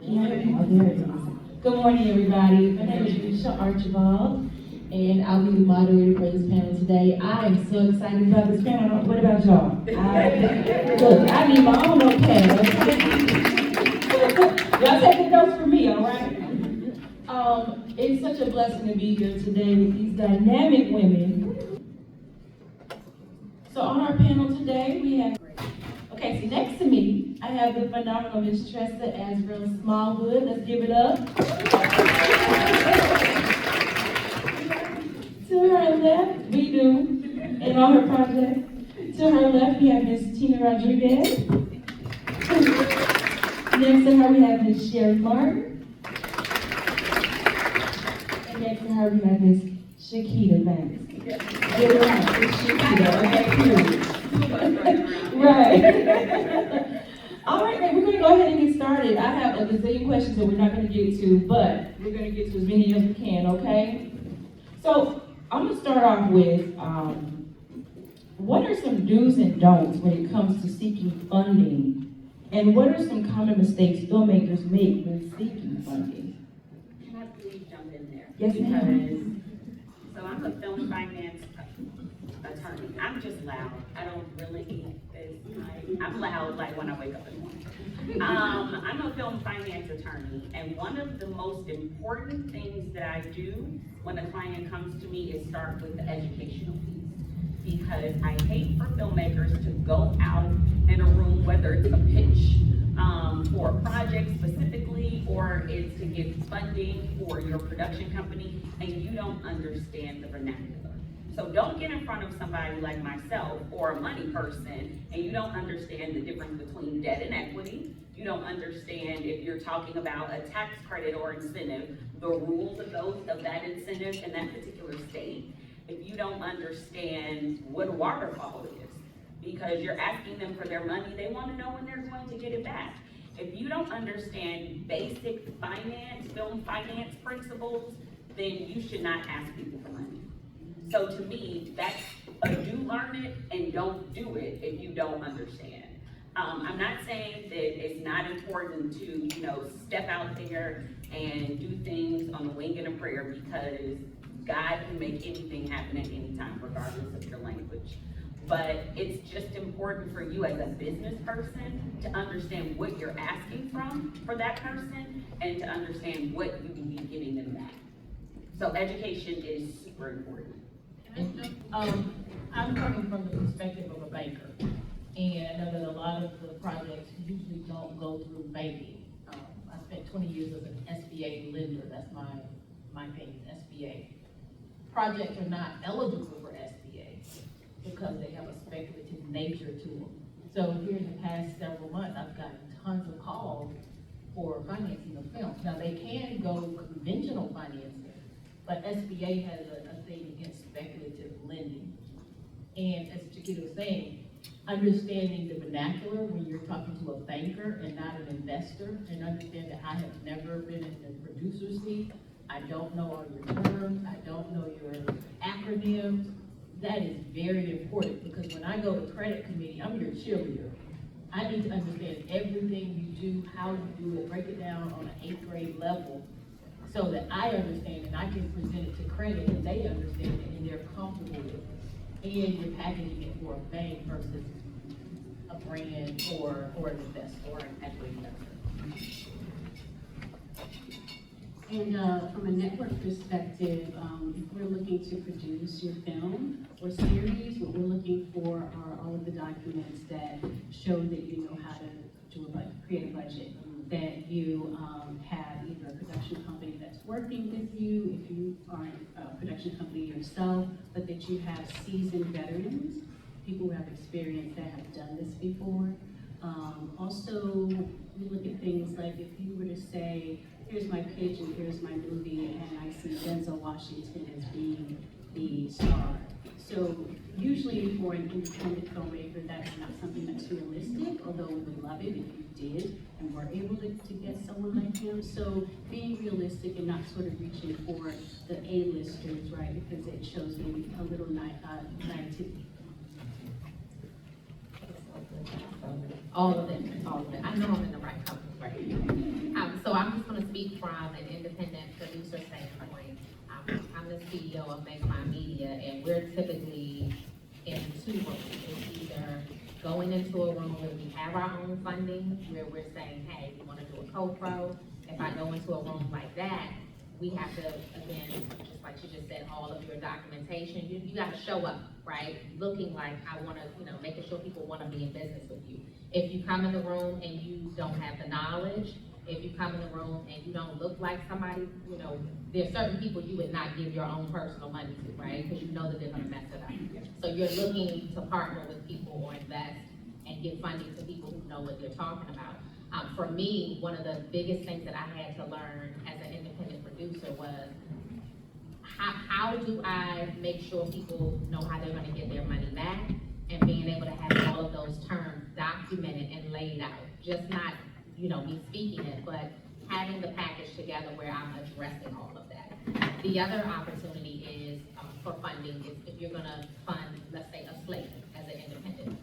Good morning, everybody. My name is Reesha Archibald, and I'll be the moderator for this panel today. I am so excited about this panel. What about y'all? Look, I need my own notepad, okay? Y'all taking notes for me, all right? It's such a blessing to be here today with these dynamic women. So on our panel today, we have, okay, so next to me, I have the phenomenal Miss TRESSA AZAREL SMALLWOod. Let's give it up. To her left, we do, in all her projects. To her left, we have Miss Tina Rodriguez. Next to her, we have Miss Sherry Martin. And next to her, we have Miss CHIQUITA Banks. Give it up, Miss CHIQUITA, okay, right. All right, then, we're going to go ahead and get started. I have a gazillion questions that we're not going to get to, but we're going to get to as many as we can, okay? So, I'm going to start off with, what are some do's and don'ts when it comes to seeking funding? And what are some common mistakes filmmakers make when seeking funding? Can I please jump in there? Yes, ma'am. So I'm a film finance attorney. I'm just loud. I don't really, I'm loud like when I wake up in the morning. I'm a film finance attorney, and one of the most important things that I do when a client comes to me is start with the educational piece. Because I hate for filmmakers to go out in a room, whether it's a pitch for a project specifically, or it's to get funding for your production company, and you don't understand the vernacular. So don't get in front of somebody like myself or a money person, and you don't understand the difference between debt and equity. You don't understand if you're talking about a tax credit or incentive, the rules of that incentive in that particular state. If you don't understand what a waterfall is, because you're asking them for their money, they want to know when they're going to get it back. If you don't understand basic finance, film finance principles, then you should not ask people for money. So to me, that's a do learn it and don't do it if you don't understand. I'm not saying that it's not important to, step out there and do things on a wing and a prayer, because God can make anything happen at any time, regardless of your language. But it's just important for you as a business person to understand what you're asking for that person, and to understand what you can be giving them back. So education is super important. I'm coming from the perspective of a banker, and I know that a lot of the projects usually don't go through banking. I spent 20 years as an SBA lender. That's my thing, SBA. Projects are not eligible for SBA because they have a speculative nature to them. So here in the past several months, I've gotten tons of calls for financing of films. Now, they can go conventional financing, but SBA has a thing against speculative lending. And as CHIQUITA was saying, understanding the vernacular when you're talking to a banker and not an investor, and understand that I have never been in the producer seat. I don't know all your terms, I don't know your acronyms. That is very important, because when I go to credit committee, I'm your cheerleader. I need to understand everything you do, how you do it, break it down on an 8th grade level, so that I understand and I can present it to credit and they understand it and they're comfortable with it. And you're packaging it for a bank versus a brand or an investor or an equity investor. And from a network perspective, if we're looking to produce your film or series, what we're looking for are all of the documents that show that you know how to create a budget, that you have either a production company that's working with you, if you aren't a production company yourself, but that you have seasoned veterans, people who have experience that have done this before. Also, we look at things like if you were to say, here's my pitch and here's my movie, and I see Denzel Washington as being the star. So usually for an independent filmmaker, that's not something that's realistic, although we would love it if you did and were able to get someone like him. So being realistic and not sort of reaching for the A-listers, right, because it shows maybe a little naivety. All of that. I know I'm in the right company, right? So I'm just gonna speak from an independent producer standpoint. I'm the CEO of Make My Media, and we're typically in two rooms. It's either going into a room where we have our own funding, where we're saying, hey, we wanna do a co-pro. If I go into a room like that, we have to, again, just like she just said, all of your documentation, you gotta show up, right? Looking like I wanna, making sure people wanna be in business with you. If you come in the room and you don't have the knowledge, if you come in the room and you don't look like somebody, there's certain people you would not give your own personal money to, right? Because you know that they're gonna mess it up. So you're looking to partner with people or invest and give funding to people who know what they're talking about. For me, one of the biggest things that I had to learn as an independent producer was how do I make sure people know how they're gonna get their money back, and being able to have all of those terms documented and laid out, just not, me speaking it, but having the package together where I'm addressing all of that. The other opportunity is for funding is if you're gonna fund, let's say, a slate as an independent,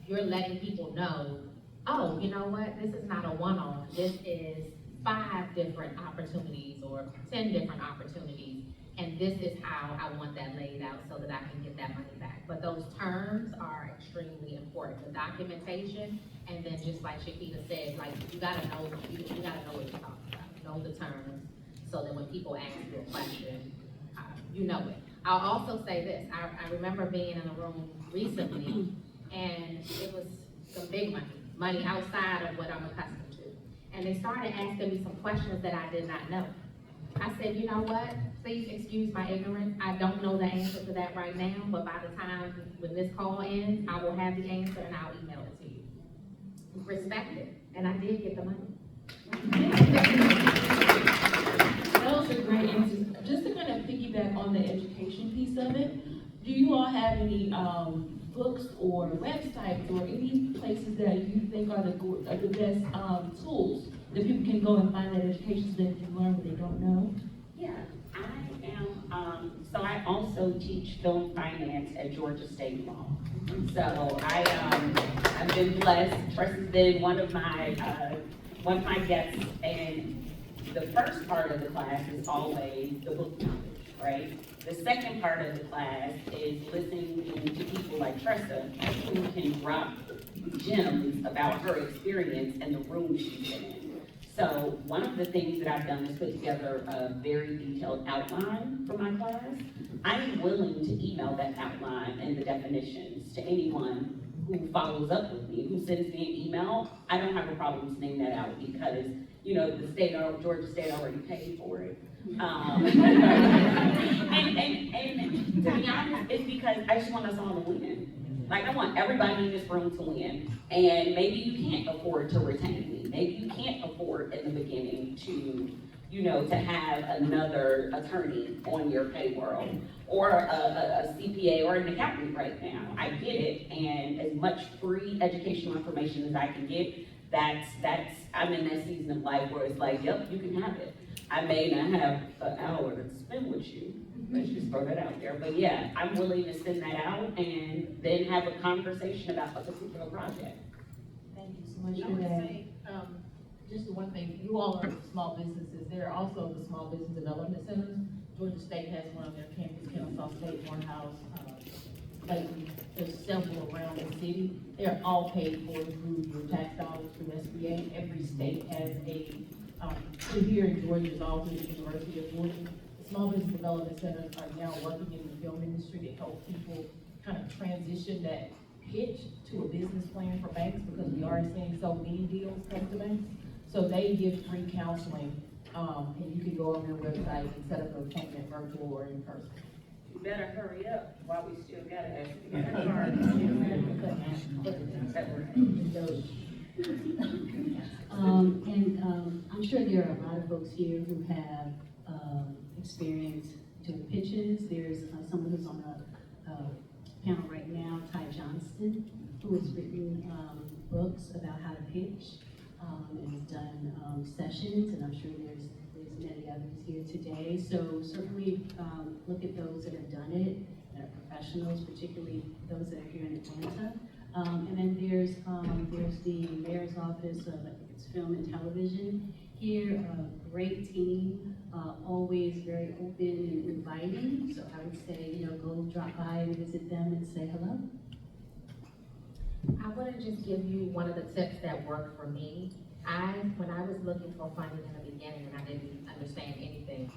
you're letting people know, oh, you know what, this is not a one-off, this is 5 different opportunities or 10 different opportunities, and this is how I want that laid out so that I can get that money back. But those terms are extremely important, the documentation, and then just like Chiquita said, like, you gotta know what you're talking about, know the terms, so that when people ask you a question, you know it. I'll also say this, I remember being in a room recently, and it was some big money outside of what I'm accustomed to. And they started asking me some questions that I did not know. I said, you know what, please excuse my ignorance. I don't know the answer to that right now, but by the time when this call ends, I will have the answer and I'll email it to you. Respect it, and I did get the money. Those are great answers. Just to kind of piggyback on the education piece of it, do you all have any books or websites or any places that you think are the best tools that people can go and find that education so they can learn what they don't know? Yeah, I am, so I also teach film finance at Georgia State Law. So I've been blessed. TRESSA's been one of my guests, and the first part of the class is always the book knowledge, right? The second part of the class is listening to people like TRESSA who can drop gems about her experience and the room she's been in. So one of the things that I've done is put together a very detailed outline for my class. I'm willing to email that outline and the definitions to anyone who follows up with me, who sends me an email. I don't have a problem sending that out because, the state of Georgia State already paid for it. And to be honest, it's because I just want us all to win. Like, I want everybody in this room to win. And maybe you can't afford to retain me. Maybe you can't afford in the beginning to, to have another attorney on your payroll or a CPA or an accountant right now. I get it, and as much free educational information as I can get, I'm in that season of life where it's like, yep, you can have it. I may not have an hour to spend with you. Let's just throw that out there. But yeah, I'm willing to send that out and then have a conversation about a particular project. Thank you so much for that. Just one thing, you all are small businesses. There are also the small business development centers. Georgia State has one on their campus, Kennesaw State, Morehouse, Clayton. There's several around the city. They're all paid for through your tax dollars, through SBA. Every state has here in Georgia is all through the University of Georgia. The small business development centers are now working in the film industry to help people kind of transition that pitch to a business plan for banks, because we are seeing so many deals come to banks. So they give free counseling, and you can go on their website and set up an appointment, virtual or in person. You better hurry up while we still got it. I'm sure there are a lot of folks here who have experience doing pitches. There's someone who's on a panel right now, Ty Johnston, who has written books about how to pitch and has done sessions, and I'm sure there's many others here today. So certainly look at those that have done it, that are professionals, particularly those that are here in Atlanta. And then there's the mayor's office of, I think it's film and television, here, great team, always very open and inviting. So I would say, you know, go drop by and visit them and say hello. I want to just give you one of the tips that worked for me. When I was looking for funding in the beginning and I didn't understand anything,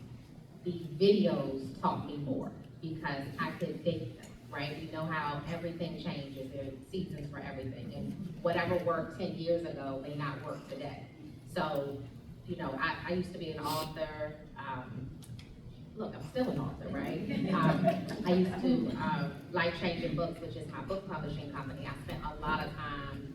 the videos taught me more because I could think them, right? You know how everything changes, there are seasons for everything, and whatever worked 10 years ago may not work today. So, you know, I used to be an author. Look, I'm still an author, right? I used to, Life Changing Books, which is my book publishing company. I spent a lot of time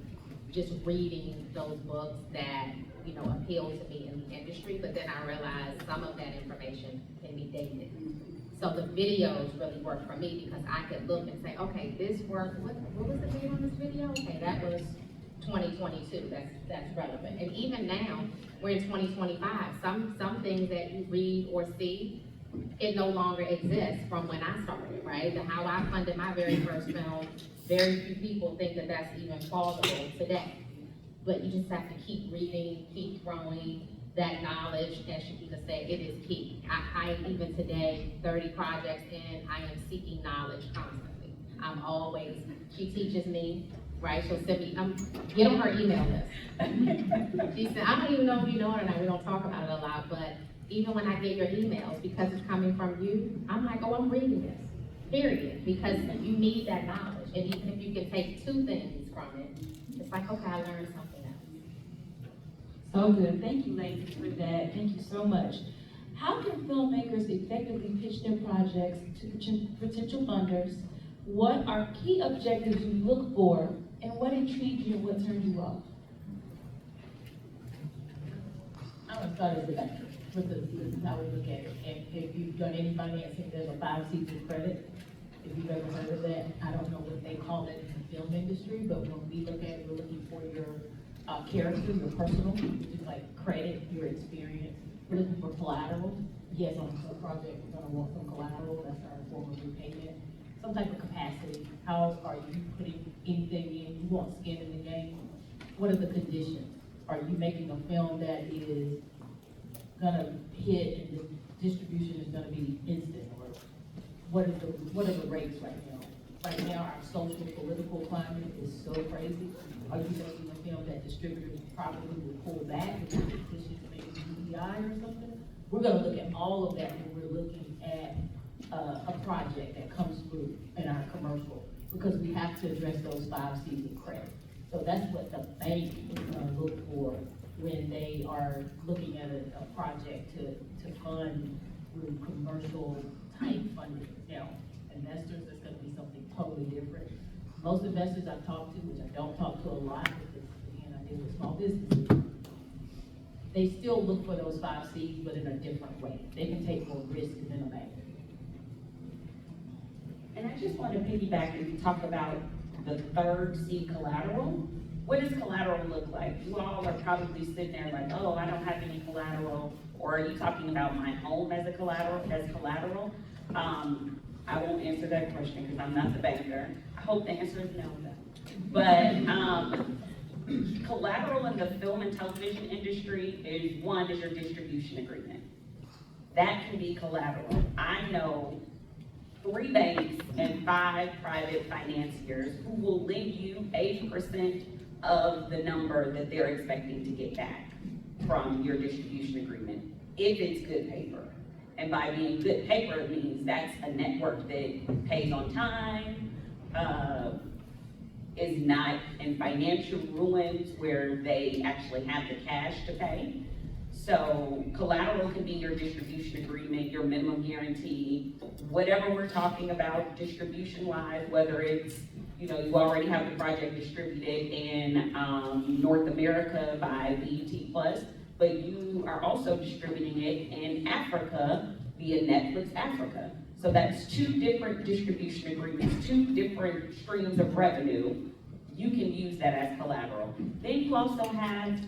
just reading those books that, you know, appeal to me in the industry, but then I realized some of that information can be dated. So the videos really worked for me because I could look and say, okay, this worked, what was the date on this video? Okay, that was 2022, that's relevant. And even now, we're in 2025, some things that you read or see, it no longer exists from when I started, right? How I funded my very first film, very few people think that that's even plausible today. But you just have to keep reading, keep growing that knowledge. As Chiquita said, it is key. I even today, 30 projects in, I am seeking knowledge constantly. I'm always, she teaches me, right? She'll send me, get on her email list. She said, I don't even know if you know it or not, we don't talk about it a lot, but even when I get your emails, because it's coming from you, I'm like, oh, I'm reading this, period, because you need that knowledge. And even if you can take 2 things from it, it's like, okay, I learned something else. So good. Thank you, ladies, for that. Thank you so much. How can filmmakers effectively pitch their projects to potential funders? What are key objectives you look for, and what intrigues you and what turns you off? I'm gonna start as a banker. This is how we look at it. And if you've done any financing, there's a 5 C's of credit. If you've ever heard of that, I don't know what they call it in the film industry, but when we look at it, we're looking for your character, your personal, which is like credit, your experience. We're looking for collateral. Yes, on a project, we're gonna want some collateral. That's our form of repayment. Some type of capacity. How are you putting anything in? You want skin in the game. What are the conditions? Are you making a film that is gonna hit and the distribution is gonna be instant, or what are the rates right now? Right now, our social political climate is so crazy. Are you making a film that distributors probably will pull back if it petitions maybe UBI or something? We're gonna look at all of that when we're looking at a project that comes through in our commercial, because we have to address those 5 C's of credit. So that's what the bank is gonna look for when they are looking at a project to fund through commercial type funding. Now, investors, it's gonna be something totally different. Most investors I've talked to, which I don't talk to a lot, because again, I deal with small businesses, they still look for those 5 C's, but in a different way. They can take more risk than a bank. And I just want to piggyback and talk about the 3rd C, collateral. What does collateral look like? You all are probably sitting there like, oh, I don't have any collateral. Or are you talking about my home as a collateral? I won't answer that question because I'm not the banker. I hope the answer is no, though. But collateral in the film and television industry is your distribution agreement. That can be collateral. I know 3 banks and 5 private financiers who will lend you 80% of the number that they're expecting to get back from your distribution agreement, if it's good paper. And by being good paper, it means that's a network that pays on time, is not in financial ruins where they actually have the cash to pay. So collateral can be your distribution agreement, your minimum guarantee, whatever we're talking about distribution-wise, whether it's, you know, you already have the project distributed in North America by BET+, but you are also distributing it in Africa via Netflix Africa. So that's 2 different distribution agreements, 2 different streams of revenue. You can use that as collateral. Then you also have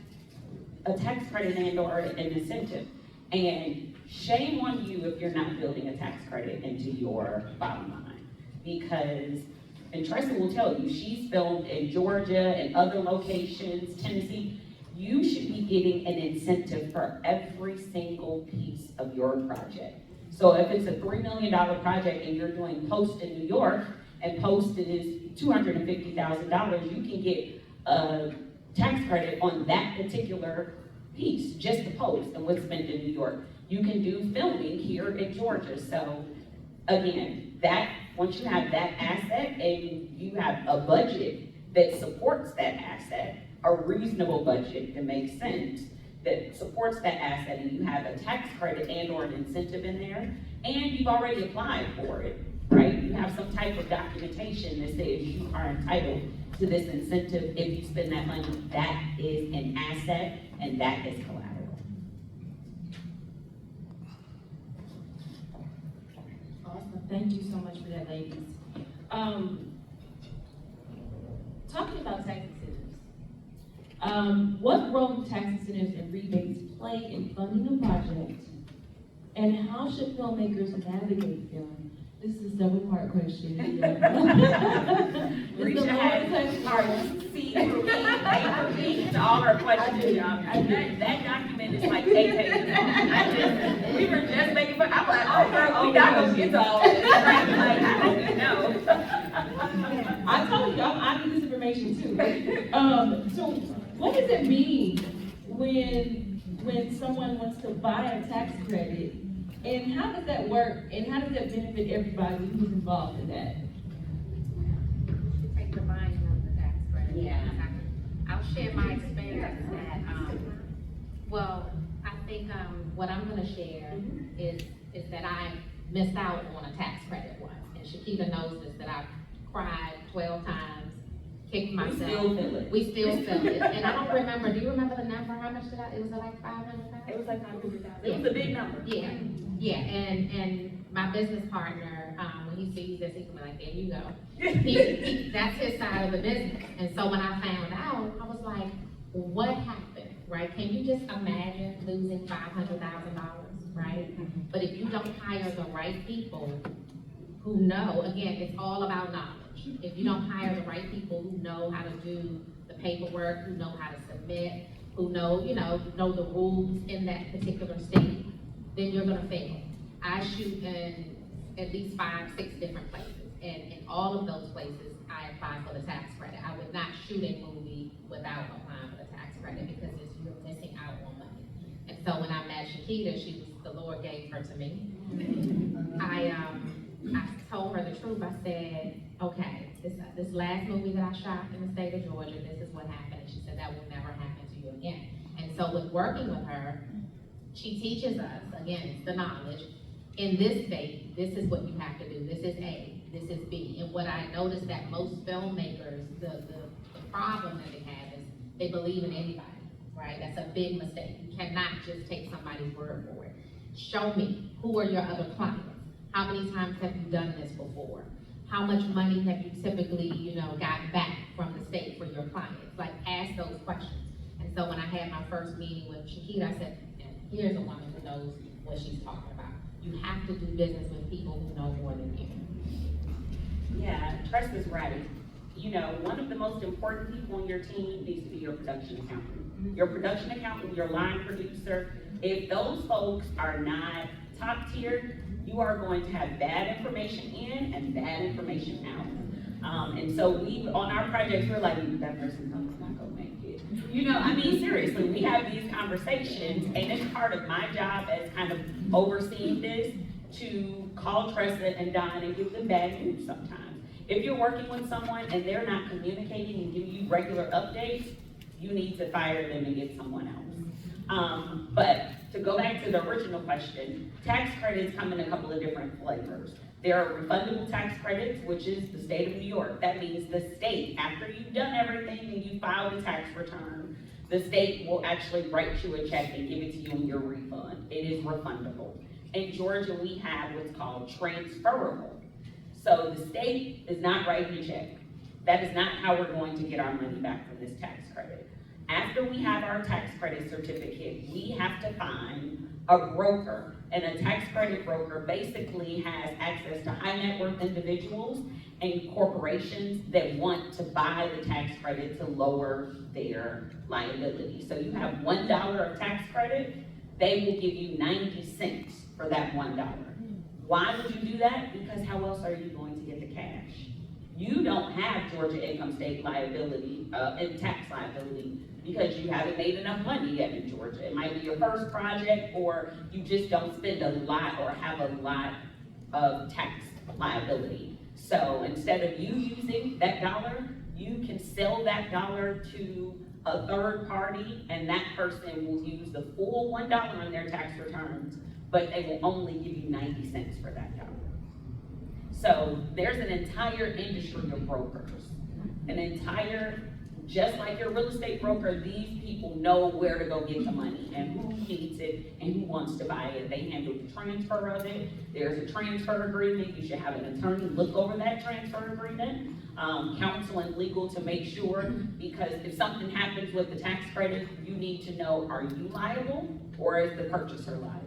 a tax credit and or an incentive. And shame on you if you're not building a tax credit into your bottom line. Because, and TRESSA will tell you, she's filmed in Georgia and other locations, Tennessee. you should be getting an incentive for every single piece of your project. So if it's a $3 million project and you're doing post in New York, and post is $250,000, you can get a tax credit on that particular piece, just the post and what's spent in New York. You can do filming here in Georgia. So again, that once you have that asset and you have a budget that supports that asset, a reasonable budget that makes sense, that supports that asset, and you have a tax credit and or an incentive in there, and you've already applied for it, right? You have some type of documentation that says you are entitled to this incentive if you spend that money. That is an asset, and that is collateral. Awesome, thank you so much for that, ladies. Talking about tax incentives, what role do tax incentives and rebates play in funding a project? And how should filmmakers navigate them? This is a several-part question. Reesha has part C for me, A for me, to all her questions, y'all. That document is like 8 pages long. We were just making fun. I'm like, oh girl, we not gonna get to all this. Like, I don't even know. I told you, I need this information too. So what does it mean when someone wants to buy a tax credit? And how does that work? And how does that benefit everybody who's involved in that? Take the buying of the tax credit. Yeah. I'll share my experience that, well, I think, what I'm gonna share is that I missed out on a tax credit once. And CHIQUITA knows this, that I've cried 12 times, kicked myself. We still feel it. And I don't remember, do you remember the number? How much did it was like 500,000? It was like 500,000. It was a big number. Yeah, and my business partner, when he sees this, he's gonna be like, there you go. That's his side of the business. And so when I found out, I was like, what happened, right? Can you just imagine losing $500,000, right? But if you don't hire the right people who know, again, it's all about knowledge. If you don't hire the right people who know how to do the paperwork, who know how to submit, who know the rules in that particular state, then you're gonna fail. I shoot in at least 5, 6 different places, and in all of those places, I apply for the tax credit. I would not shoot a movie without applying for the tax credit because you're missing out on money. And so when I met CHIQUITA, the Lord gave her to me. I told her the truth. I said, okay, this last movie that I shot in the state of Georgia, this is what happened. And she said, that will never happen to you again. And so with working with her, she teaches us, again, it's the knowledge, in this state, this is what you have to do. This is A, this is B. And what I noticed that most filmmakers, the problem that they have is they believe in anybody, right? That's a big mistake. You cannot just take somebody's word for it. Show me, who are your other clients? How many times have you done this before? How much money have you typically, gotten back from the state for your clients? Like, ask those questions. And so when I had my first meeting with CHIQUITA, I said, here's a woman who knows what she's talking about. You have to do business with people who know more than you. Yeah, TRESSA's right. One of the most important people on your team needs to be your production accountant. Your production accountant, your line producer, if those folks are not top tier, you are going to have bad information in and bad information out. And so on our projects, we're like, that person's not gonna make it. Seriously, we have these conversations, and it's part of my job as kind of overseeing this to call TRESSA and Don and give them bad news sometimes. If you're working with someone and they're not communicating and giving you regular updates, you need to fire them and get someone else. But to go back to the original question, tax credits come in a couple of different flavors. There are refundable tax credits, which is the state of New York. That means the state, after you've done everything and you file the tax return, the state will actually write you a check and give it to you in your refund. It is refundable. In Georgia, we have what's called transferable. So the state is not writing a check. That is not how we're going to get our money back from this tax credit. After we have our tax credit certificate, we have to find a broker, and a tax credit broker basically has access to high net worth individuals and corporations that want to buy the tax credit to lower their liability. So you have $1 of tax credit, they will give you 90 cents for that $1. Why would you do that? Because how else are you going to get the cash? You don't have Georgia income state liability, and tax liability, because you haven't made enough money yet in Georgia. It might be your first project, or you just don't spend a lot or have a lot of tax liability. So instead of you using that dollar, you can sell that dollar to a third party, and that person will use the full $1 on their tax returns, but they will only give you 90 cents for that dollar. So there's an entire industry of brokers, just like your real estate broker, these people know where to go get the money and who needs it and who wants to buy it. They handle the transfer of it. There's a transfer agreement. You should have an attorney look over that transfer agreement, counsel and legal to make sure, because if something happens with the tax credit, you need to know, are you liable or is the purchaser liable?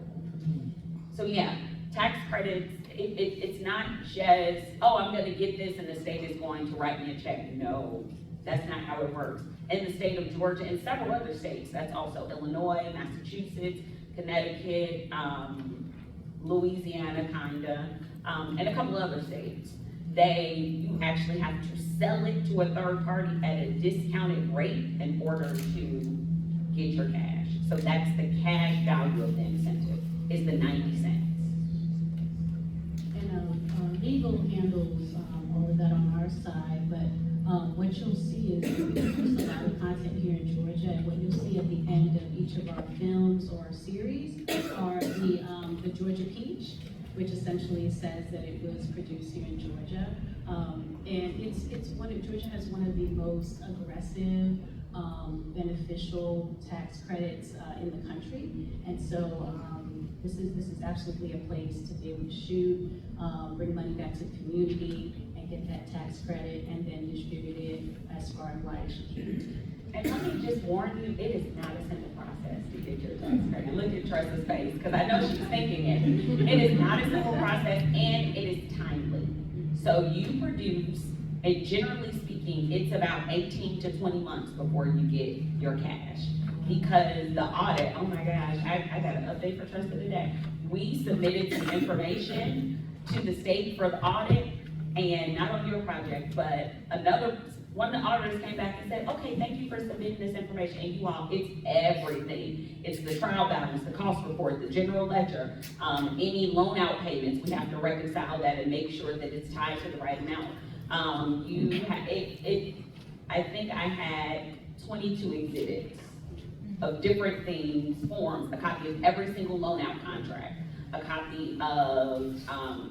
So yeah, tax credits, it's not just, oh, I'm gonna get this and the state is going to write me a check. No, that's not how it works. In the state of Georgia and several other states, that's also Illinois, Massachusetts, Connecticut, Louisiana kinda, and a couple other states. You actually have to sell it to a third party at a discounted rate in order to get your cash. So that's the cash value of the incentive, is the 90 cents. And legal handles all of that on our side, but what you'll see is we produce a lot of content here in Georgia, and what you'll see at the end of each of our films or series are the Georgia Peach, which essentially says that it was produced here in Georgia. And Georgia has one of the most aggressive, beneficial tax credits in the country. And so this is absolutely a place to be able to shoot, bring money back to the community, and get that tax credit, and then distribute it as far and wide as you can. And let me just warn you, it is not a simple process to get your tax credit. Look at Tressa's face, because I know she's thinking it. It is not a simple process, and it is timely. So you produce, and generally speaking, it's about 18 to 20 months before you get your cash. Because the audit, oh my gosh, I got an update for Tressa today. We submitted some information to the state for the audit, and not on your project, but one of the auditors came back and said, okay, thank you for submitting this information, and you all, it's everything. It's the trial balance, the cost report, the general ledger, any loan out payments, we have to reconcile that and make sure that it's tied to the right amount. I think I had 22 exhibits of different things, forms, a copy of every single loan out contract, a copy of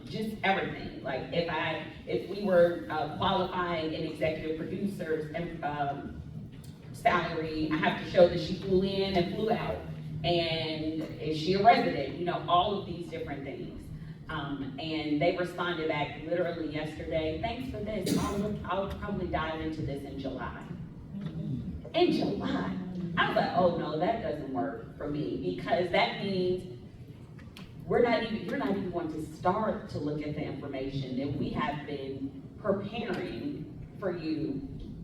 just everything. Like if we were qualifying an executive producer's salary, I have to show that she flew in and flew out. And is she a resident? All of these different things. And they responded back literally yesterday, thanks for this, I'll probably dive into this in July. In July? I was like, oh no, that doesn't work for me, because that means you're not even going to start to look at the information that we have been preparing for you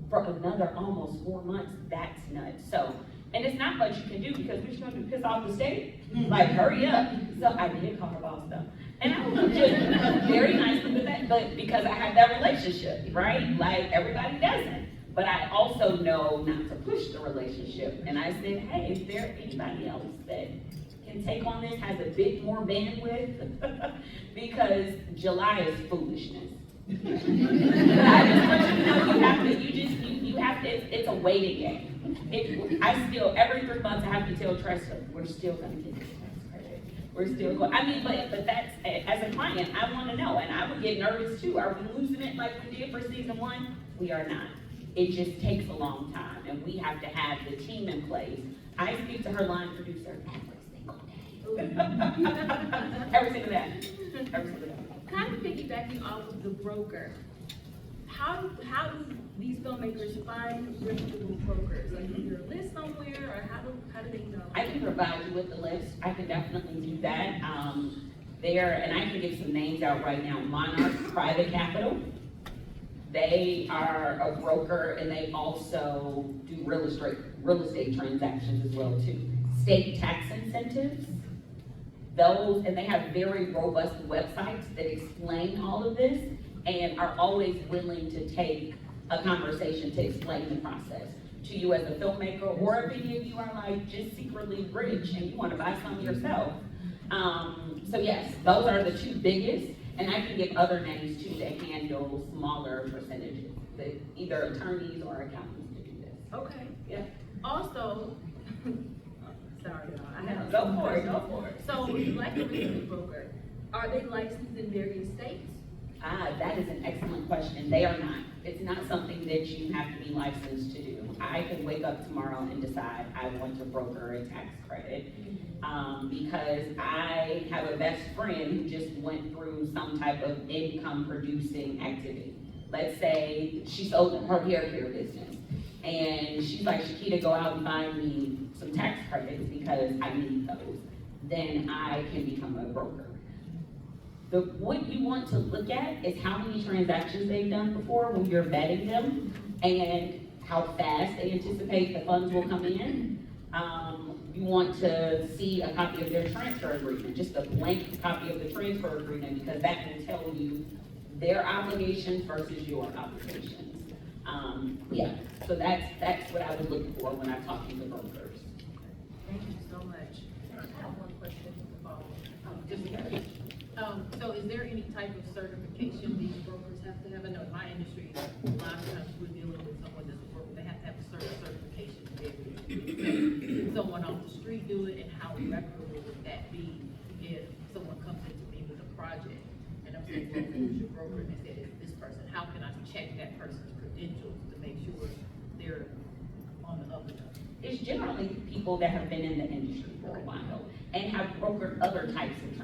for another almost 4 months. That's nuts. So, and it's not much you can do, because we're just going to piss off the state. Like, hurry up. So I did call her boss though. And I was just very nice with that, but because I have that relationship, right? Like everybody doesn't. But I also know not to push the relationship. And I said, hey, is there anybody else that can take on this, has a bit more bandwidth? Because July is foolishness. I just want you to know you have to, it's a waiting game. Every 3 months I have to tell Tressa, we're still gonna get this tax credit. We're still going, but that's, as a client, I wanna know, and I would get nervous too. Are we losing it like we did for season 1? We are not. It just takes a long time, and we have to have the team in place. I speak to her line producer every single day. Every single day. Every single day. Kind of piggybacking off of the broker, how do these filmmakers find reputable brokers? Like, is there a list somewhere, or how do they know? I can provide you with the list. I can definitely do that. And I can give some names out right now. Monarch Private Capital. They are a broker, and they also do real estate transactions as well too. State tax incentives. And they have very robust websites that explain all of this and are always willing to take a conversation to explain the process to you as a filmmaker, or if any of you are like just secretly rich and you want to buy some yourself. So yes, those are the two biggest, and I can give other names too that handle smaller percentages, that either attorneys or accountants to do this. Okay. Yeah. Also, sorry, y'all, I have. Go for it. So, like a real estate broker, are they licensed in various states? That is an excellent question. They are not. It's not something that you have to be licensed to do. I can wake up tomorrow and decide I want to broker a tax credit. Because I have a best friend who just went through some type of income producing activity. Let's say she sold her hair care business. And she's like, CHIQUITA, go out and find me some tax credits because I need those. Then I can become a broker. What you want to look at is how many transactions they've done before when you're vetting them, and how fast they anticipate the funds will come in. You want to see a copy of their transfer agreement, just a blank copy of the transfer agreement, because that will tell you their obligations versus your obligations. Yeah, so that's what I would look for when I'm talking to brokers. Thank you so much. I have one question to follow. Just because. So is there any type of certification these brokers have to have? I know in my industry, a lot of times we're dealing with someone that's a broker, they have to have a certain certification to be able to do it. Someone off the street do it, and how reputable would that be if someone comes in to me with a project, and I'm saying, well, who's your broker, and they said, it's this person, how can I check that person's credentials to make sure they're on the up and up? It's generally people that have been in the industry for a while and have brokered other types of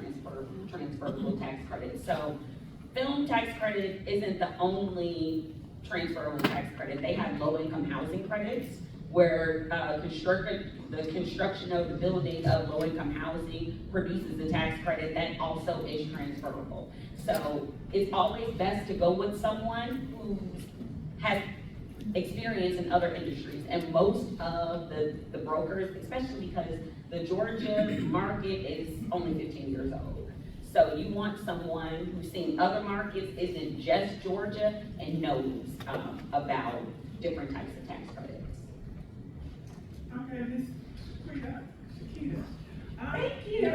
transferable tax credits. So film tax credit isn't the only transferable tax credit. They have low-income housing credits where the construction of the building of low-income housing produces a tax credit that also is transferable. So it's always best to go with someone who has experience in other industries, and most of the brokers, especially because the Georgia market is only 15 years old. So you want someone who's seen other markets, isn't just Georgia, and knows about different types of tax credits. Okay, Miss CHIQUITA. Thank you.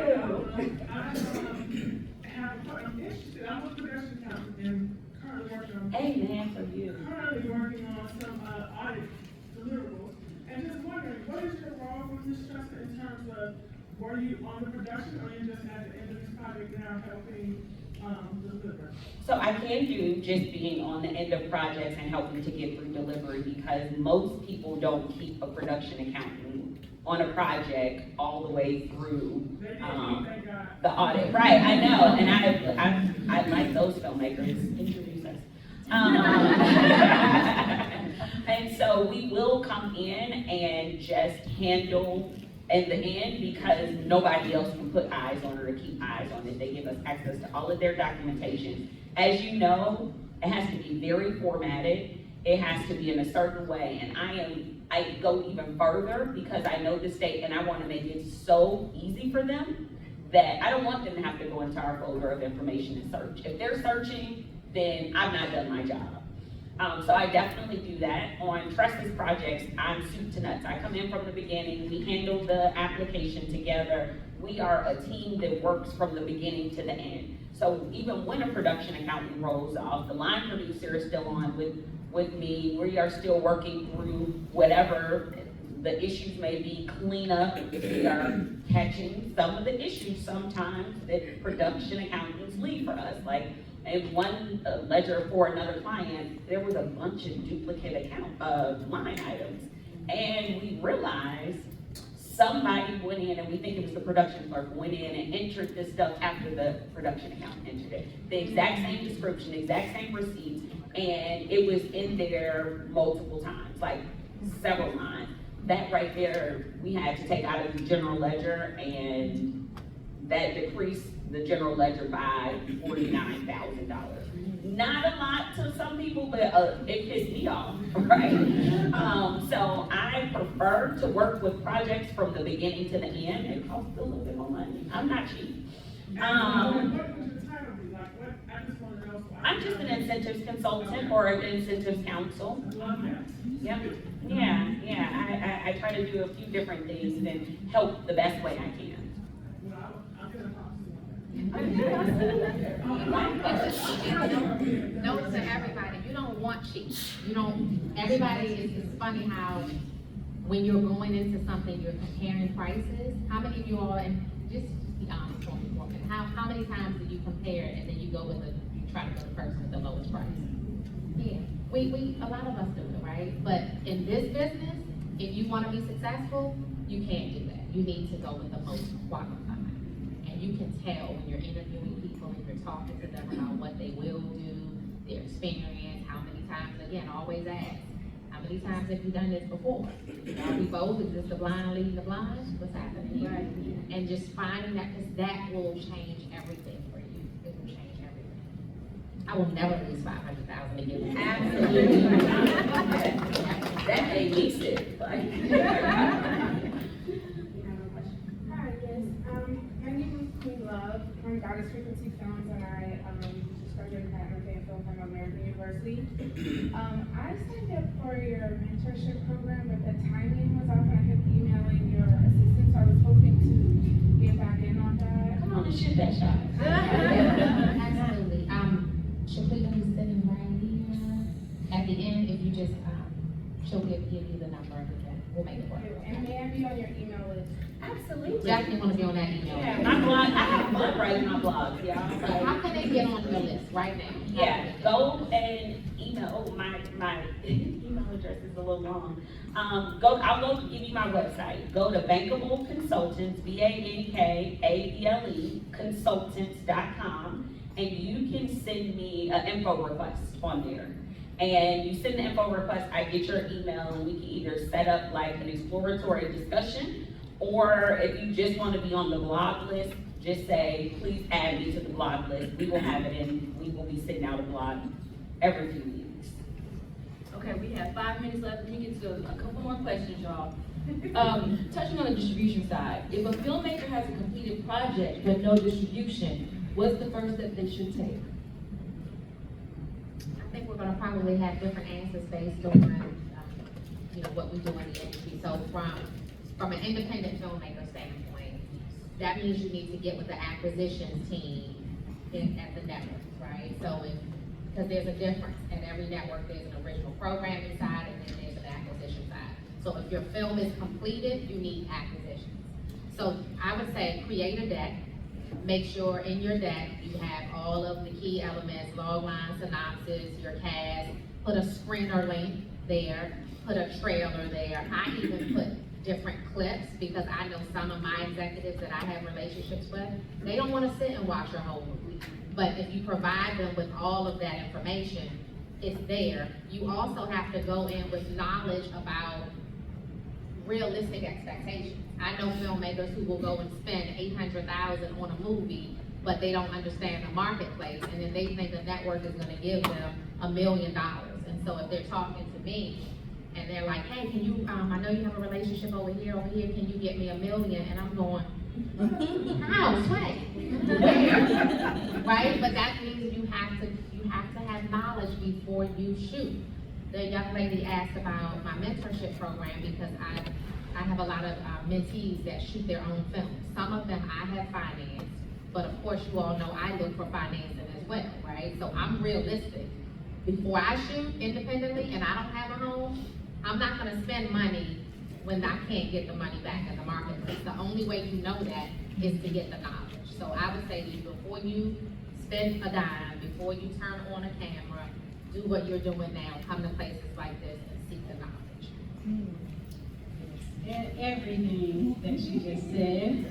I'm interested, I'm a production accountant and currently working on. Amen for you. Currently working on some audit deliverables, and just wondering, what is your role with this TRESSA in terms of, were you on the production, or you just at the end of this project now helping deliver? So I can do just being on the end of projects and helping to get through delivery, because most people don't keep a production accountant on a project all the way through the audit. Right, I know, and I like those filmmakers. Introduce us. And so we will come in and just handle in the end, because nobody else can put eyes on it or keep eyes on it. They give us access to all of their documentation. As you know, it has to be very formatted. It has to be in a certain way. And I go even further, because I know the state and I want to make it so easy for them that I don't want them to have to go into our folder of information and search. If they're searching, then I've not done my job. So I definitely do that. On TRESSA's projects, I'm soup to nuts. I come in from the beginning, we handle the application together. We are a team that works from the beginning to the end. So even when a production accountant rolls off, the line producer is still on with me. We are still working through whatever the issues may be, cleanup. We are catching some of the issues sometimes that production accountants leave for us. Like, in one ledger for another client, there was a bunch of duplicate line items. And we realized somebody went in, and we think it was the production clerk, went in and entered this stuff after the production accountant entered it. The exact same description, exact same receipts, and it was in there multiple times, like several times. That right there, we had to take out of the general ledger, and that decreased the general ledger by $49,000. Not a lot to some people, but it pissed me off, right? So I prefer to work with projects from the beginning to the end. It costs a little bit more money. I'm not cheap. What would your title be? Like, what, I just wanna know. So I'm just an incentives consultant or an incentives counsel. I love that. Yep. Yeah. I try to do a few different things and help the best way I can. Well, I'm gonna talk to Note to everybody, you don't want cheap. You don't, everybody, it's funny how when you're going into something, you're comparing prices. How many of you all, and just be honest on the woman, how many times do you compare it and then you go with you try to go the person with the lowest price? Yeah, a lot of us do it, right? But in this business, if you want to be successful, you can't do that. You need to go with the most qualified. And you can tell when you're interviewing people and you're talking to them about what they will do, their experience, how many times, again, always ask, how many times have you done this before? Are we both, is this the blind leading the blind? What's happening here? And just finding that, because that will change everything for you. It will change everything. I will never lose $500,000 again. Absolutely. That made me sick. Hi, yes. My name is Queen Love from Goddess Frequency Films, and I just graduated with a film from American University. I signed up for your mentorship program, but the timing was off, and I kept emailing your assistant, so I was hoping to get back in on that. Come on and shoot that shot. Absolutely. CHIQUITA is sitting right here. At the end, if you just, she'll give you the number, and we'll make it work. And may I be on your email list? Absolutely. Definitely want to be on that email. Yeah, my blog, I have fun writing my blogs, yeah. So how can they get on your list right now? Yeah, go and email, my email address is a little long. I'll go give you my website. Go to Bankable Consultants, BANKABLE consultants.com, and you can send me an info request on there. And you send the info request, I get your email, and we can either set up like an exploratory discussion, or if you just want to be on the blog list, just say, please add me to the blog list. We will have it in, we will be sending out a blog every few weeks. Okay, we have 5 minutes left. Let me get to a couple more questions, y'all. Touching on the distribution side, if a filmmaker has a completed project but no distribution, what's the first step they should take? I think we're gonna probably have different answers based on, what we do in the industry. So from an independent filmmaker standpoint, that means you need to get with the acquisitions team at the network, right? So because there's a difference. At every network, there's an original programming side and then there's an acquisition side. So if your film is completed, you need acquisitions. So I would say create a deck. Make sure in your deck you have all of the key elements, logline, synopsis, your cast, put a screener link there, put a trailer there. I even put different clips because I know some of my executives that I have relationships with, they don't want to sit and watch your whole movie. But if you provide them with all of that information, it's there. You also have to go in with knowledge about realistic expectations. I know filmmakers who will go and spend $800,000 on a movie, but they don't understand the marketplace, and then they think the network is gonna give them $1 million. And so if they're talking to me, and they're like, hey, can you, I know you have a relationship over here, can you get me $1 million? And I'm going, how, sway? Right? But that means you have to have knowledge before you shoot. The young lady asked about my mentorship program because I have a lot of mentees that shoot their own films. Some of them I have financed, but of course you all know I look for financing as well, right? So I'm realistic. Before I shoot independently and I don't have a home, I'm not gonna spend money when I can't get the money back in the marketplace. The only way you know that is to get the knowledge. So I would say to you, before you spend a dime, before you turn on a camera, do what you're doing now, come to places like this and seek the knowledge. Everything that she just said,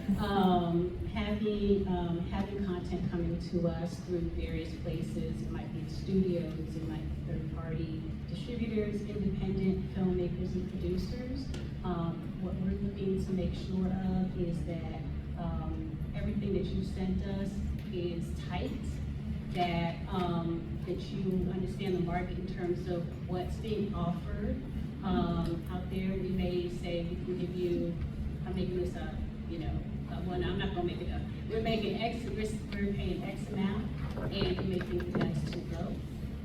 having content coming to us through various places. It might be studios, it might be third-party distributors, independent filmmakers and producers. What we're looking to make sure of is that everything that you sent us is tight, that you understand the market in terms of what's being offered. Out there, we may say we can give you, I'm making this up, well, no, I'm not gonna make it up. We're paying X amount, and you may think that that's too low.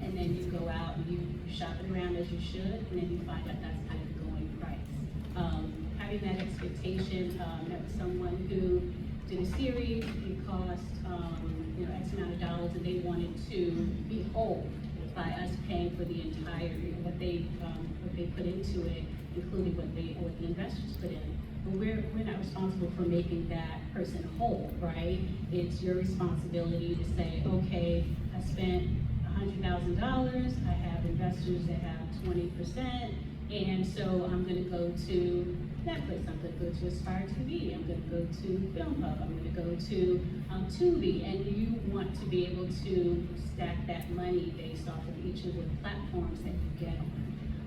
And then you go out and you shop it around as you should, and then you find out that's kind of the going price. Having that expectation, that someone who did a series, it cost, X amount of dollars, and they wanted to be whole by us paying for the entire, what they put into it, including what the investors put in. But we're not responsible for making that person whole, right? It's your responsibility to say, okay, I spent $100,000, I have investors that have 20%, and so I'm gonna go to Netflix, I'm gonna go to Aspire TV, I'm gonna go to Film Hub, I'm gonna go to Tubi, and you want to be able to stack that money based off of each of the platforms that you get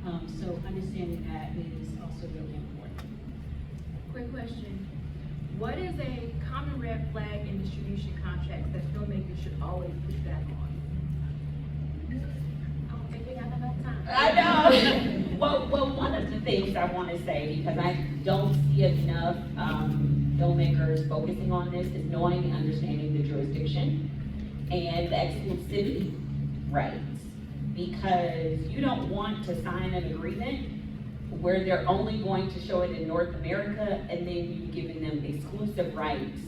on. So understanding that is also really important. Quick question. What is a common red flag in distribution contracts that filmmakers should always push back on? I don't think we have enough time. I know. Well, one of the things I want to say, because I don't see enough filmmakers focusing on this, is knowing and understanding the jurisdiction and the exclusivity rights. Because you don't want to sign an agreement where they're only going to show it in North America and then you've given them exclusive rights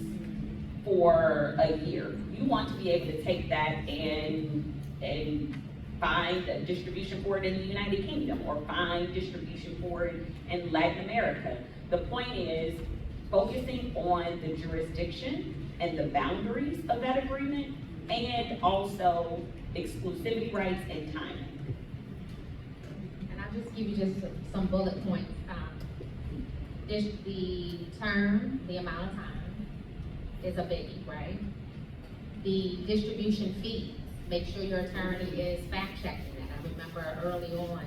for a year. You want to be able to take that and find a distribution for it in the United Kingdom or find distribution for it in Latin America. The point is focusing on the jurisdiction and the boundaries of that agreement, and also exclusivity rights and timing. And I'll just give you just some bullet points. The term, the amount of time is a biggie, right? The distribution fees, make sure your attorney is fact checking that. I remember early on,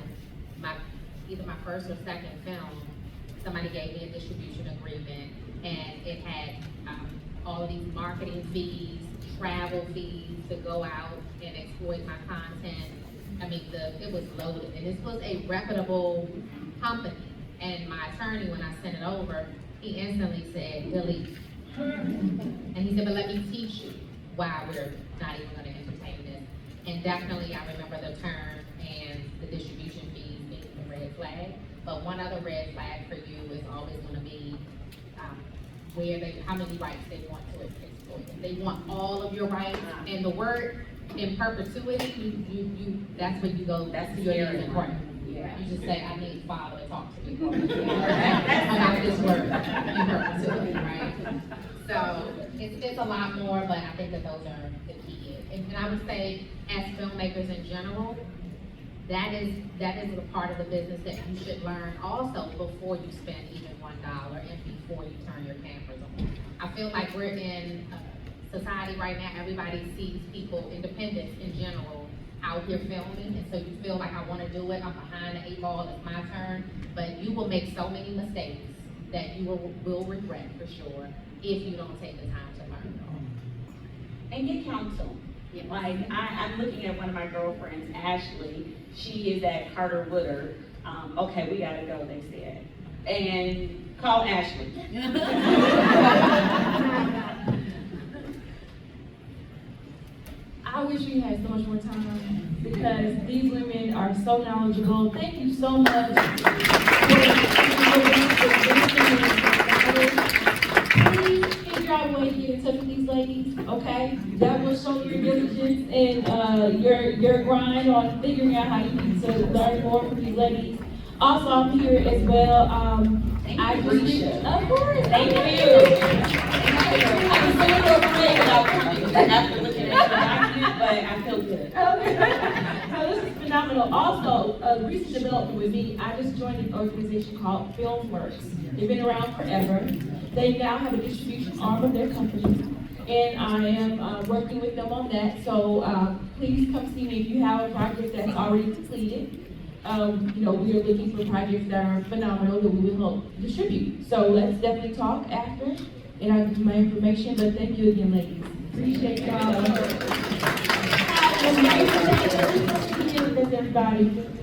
either my first or second film, somebody gave me a distribution agreement, and it had all of these marketing fees, travel fees to go out and exploit my content. I mean, it was loaded, and this was a reputable company. And my attorney, when I sent it over, he instantly said, delete. And he said, but let me teach you why we're not even gonna entertain this. And definitely, I remember the term and the distribution fees being the red flag. But one other red flag for you is always gonna be how many rights they want to exploit. If they want all of your rights, and the word in perpetuity, that's when you go, that's your name in court. Yeah. You just say, I need Father to talk to me about this word in perpetuity, right? So it's a lot more, but I think that those are the key. And I would say, as filmmakers in general, that is a part of the business that you should learn also before you spend even $1 and before you turn your cameras on. I feel like we're in society right now, everybody sees people, independents in general, out here filming, and so you feel like, I wanna do it, I'm behind the 8 ball, it's my turn, but you will make so many mistakes that you will regret for sure if you don't take the time to learn. And get counsel. Yeah. Like, I'm looking at one of my girlfriends, Ashley. She is at Carter Woodard. Okay, we gotta go, they said. And call Ashley. I wish we had so much more time because these women are so knowledgeable. Thank you so much. Please figure out a way to get in touch with these ladies, okay? That will show your diligence and your grind on figuring out how you need to learn more from these ladies. Also, I'm here as well. Thank you, Reesha. Of course. Thank you. I was a little afraid without coming after looking at your document, but I feel good. So this is phenomenal. Also, a recent development with me, I just joined an organization called FilmWorks. They've been around forever. They now have a distribution arm of their company and I am working with them on that. So please come see me if you have a project that's already completed. You know, we are looking for projects that are phenomenal that we will help distribute. So let's definitely talk after, and I'll give you my information. But thank you again, ladies. Appreciate y'all. Everybody.